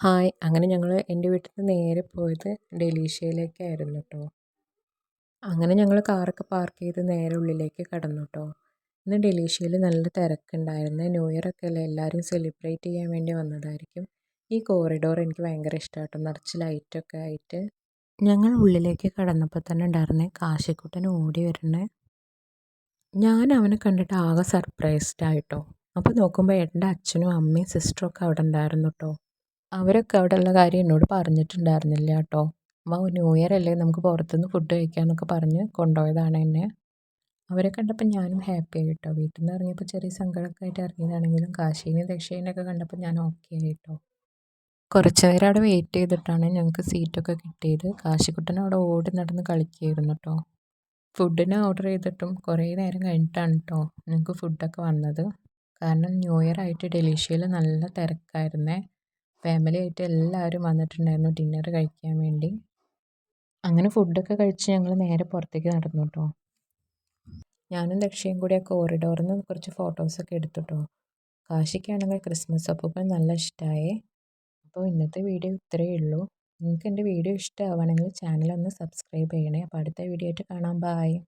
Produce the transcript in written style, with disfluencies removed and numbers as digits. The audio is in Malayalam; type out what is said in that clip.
ഹായ്! അങ്ങനെ ഞങ്ങൾ എൻ്റെ വീട്ടിൽ നിന്ന് നേരെ പോയത് ഡെലീഷ്യയിലേക്കായിരുന്നു ട്ടോ. അങ്ങനെ ഞങ്ങൾ കാറൊക്കെ പാർക്ക് ചെയ്ത് നേരെ ഉള്ളിലേക്ക് കടന്നു ട്ടോ. ഇന്ന് ഡെലീഷ്യയിൽ നല്ല തിരക്കുണ്ടായിരുന്നു. ന്യൂ ഇയർ ഒക്കെ അല്ലേ, എല്ലാവരും സെലിബ്രേറ്റ് ചെയ്യാൻ വേണ്ടി വന്നതായിരിക്കും. ഈ കോറിഡോർ എനിക്ക് ഭയങ്കര ഇഷ്ടമാണ് ട്ടോ, നിറച്ച് ലൈറ്റൊക്കെ ആയിട്ട്. ഞങ്ങൾ ഉള്ളിലേക്ക് കടന്നപ്പോൾ തന്നെ ഉണ്ടായിരുന്നേ കാശിക്കുട്ടൻ ഓടി വരണേ. ഞാൻ അവനെ കണ്ടിട്ട് ആകെ സർപ്രൈസ്ഡ് ആയിട്ടോ. അപ്പോൾ നോക്കുമ്പോൾ ഏട്ടൻ്റെ അച്ഛനും അമ്മയും സിസ്റ്ററും ഒക്കെ അവിടെ ഉണ്ടായിരുന്നു ട്ടോ. അവരൊക്കെ അവിടെയുള്ള കാര്യം എന്നോട് പറഞ്ഞിട്ടുണ്ടായിരുന്നില്ല കേട്ടോ. അമ്മ ന്യൂ ഇയർ അല്ലേ, നമുക്ക് പുറത്തുനിന്ന് ഫുഡ് കഴിക്കാമെന്നൊക്കെ പറഞ്ഞ് കൊണ്ടുപോയതാണ് എന്നെ. അവരെ കണ്ടപ്പോൾ ഞാനും ഹാപ്പി ആയി കേട്ടോ. വീട്ടിൽ നിന്ന് ഇറങ്ങിയപ്പോൾ ചെറിയ സങ്കടമൊക്കെ ആയിട്ട് ഇറങ്ങിയതാണെങ്കിലും കാശീനെയും ദക്ഷേനെയൊക്കെ കണ്ടപ്പോൾ ഞാൻ ഓക്കെ ആയി കേട്ടോ. കുറച്ച് നേരം അവിടെ വെയിറ്റ് ചെയ്തിട്ടാണ് ഞങ്ങൾക്ക് സീറ്റൊക്കെ കിട്ടിയത്. കാശിക്കുട്ടൻ അവിടെ ഓടി നടന്ന് കളിക്കുകയായിരുന്നു കേട്ടോ. ഫുഡിന് ഓർഡർ ചെയ്തിട്ടും കുറേ നേരം കഴിഞ്ഞിട്ടാണ് കേട്ടോ ഞങ്ങൾക്ക് ഫുഡൊക്കെ വന്നത്. കാരണം ന്യൂ ഇയർ ആയിട്ട് ഡെലീഷ്യയിൽ നല്ല തിരക്കായിരുന്നേ. ഫാമിലി ആയിട്ട് എല്ലാവരും വന്നിട്ടുണ്ടായിരുന്നു ഡിന്നർ കഴിക്കാൻ വേണ്ടി. അങ്ങനെ ഫുഡൊക്കെ കഴിച്ച് ഞങ്ങൾ നേരെ പുറത്തേക്ക് നടന്നു കേട്ടോ. ഞാനും ദക്ഷയും കൂടി ആ കോറിഡോറിൽ നിന്ന് കുറച്ച് ഫോട്ടോസൊക്കെ എടുത്തു കേട്ടോ. കാശിക്കാണെങ്കിൽ ക്രിസ്മസ് അപ്പൂപ്പൻ നല്ല ഇഷ്ടമായി. അപ്പോൾ ഇന്നത്തെ വീഡിയോ ഇത്രയേ ഉള്ളൂ. നിങ്ങൾക്ക് എൻ്റെ വീഡിയോ ഇഷ്ടമാവുകയാണെങ്കിൽ ചാനൽ ഒന്ന് സബ്സ്ക്രൈബ് ചെയ്യണേ. അപ്പോൾ അടുത്ത വീഡിയോ ആയിട്ട് കാണാം. ബായ്.